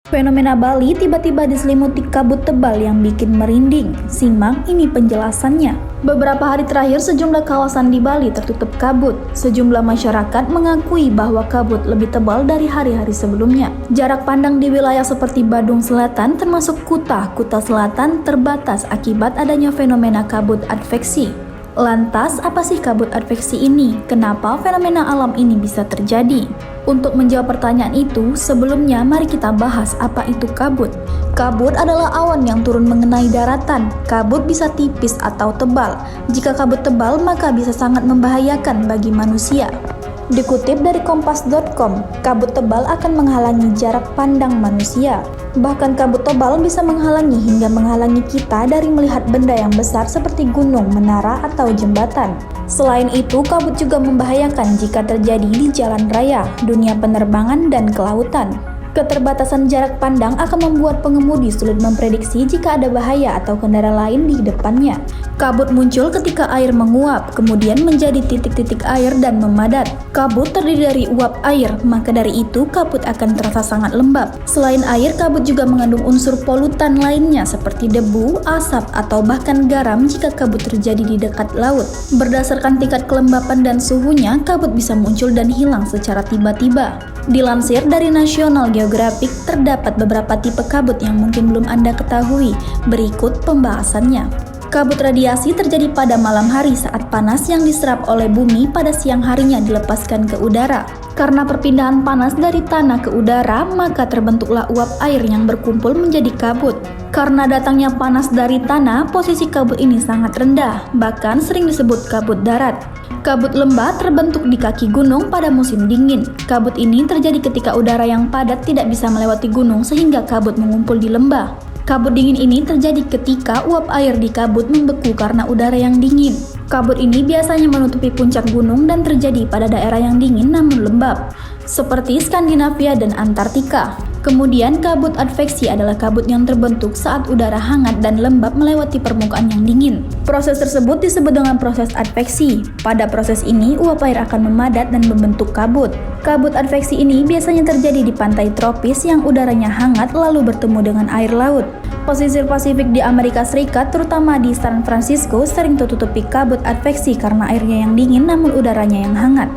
Fenomena Bali tiba-tiba diselimuti kabut tebal yang bikin merinding. Simak ini penjelasannya. Beberapa hari terakhir sejumlah kawasan di Bali tertutup kabut. Sejumlah masyarakat mengakui bahwa kabut lebih tebal dari hari-hari sebelumnya. Jarak pandang di wilayah seperti Badung Selatan termasuk Kuta Selatan terbatas akibat adanya fenomena kabut adveksi. Lantas, apa sih kabut adveksi ini? Kenapa fenomena alam ini bisa terjadi? Untuk menjawab pertanyaan itu, sebelumnya mari kita bahas apa itu kabut. Kabut adalah awan yang turun mengenai daratan. Kabut bisa tipis atau tebal. Jika kabut tebal, maka bisa sangat membahayakan bagi manusia. Dikutip dari kompas.com, kabut tebal akan menghalangi jarak pandang manusia. Bahkan kabut tebal bisa menghalangi hingga menghalangi kita dari melihat benda yang besar seperti gunung, menara, atau jembatan. Selain itu, kabut juga membahayakan jika terjadi di jalan raya, dunia penerbangan, dan kelautan. Keterbatasan jarak pandang akan membuat pengemudi sulit memprediksi jika ada bahaya atau kendaraan lain di depannya. Kabut muncul ketika air menguap, kemudian menjadi titik-titik air dan memadat. Kabut terdiri dari uap air, maka dari itu kabut akan terasa sangat lembab. Selain air, kabut juga mengandung unsur polutan lainnya seperti debu, asap, atau bahkan garam jika kabut terjadi di dekat laut. Berdasarkan tingkat kelembapan dan suhunya, kabut bisa muncul dan hilang secara tiba-tiba. Dilansir dari National Geographic, terdapat beberapa tipe kabut yang mungkin belum Anda ketahui. Berikut pembahasannya. Kabut radiasi terjadi pada malam hari saat panas yang diserap oleh bumi pada siang harinya dilepaskan ke udara. Karena perpindahan panas dari tanah ke udara, maka terbentuklah uap air yang berkumpul menjadi kabut. Karena datangnya panas dari tanah, posisi kabut ini sangat rendah, bahkan sering disebut kabut darat. Kabut lembah terbentuk di kaki gunung pada musim dingin. Kabut ini terjadi ketika udara yang padat tidak bisa melewati gunung sehingga kabut mengumpul di lembah. Kabut dingin ini terjadi ketika uap air di kabut membeku karena udara yang dingin. Kabut ini biasanya menutupi puncak gunung dan terjadi pada daerah yang dingin namun lembab, seperti Skandinavia dan Antartika. Kemudian kabut adveksi adalah kabut yang terbentuk saat udara hangat dan lembab melewati permukaan yang dingin. Proses tersebut disebut dengan proses adveksi. Pada proses ini, uap air akan memadat dan membentuk kabut. Kabut adveksi ini biasanya terjadi di pantai tropis yang udaranya hangat lalu bertemu dengan air laut. Pesisir Pasifik di Amerika Serikat, terutama di San Francisco, sering tertutupi kabut adveksi karena airnya yang dingin namun udaranya yang hangat.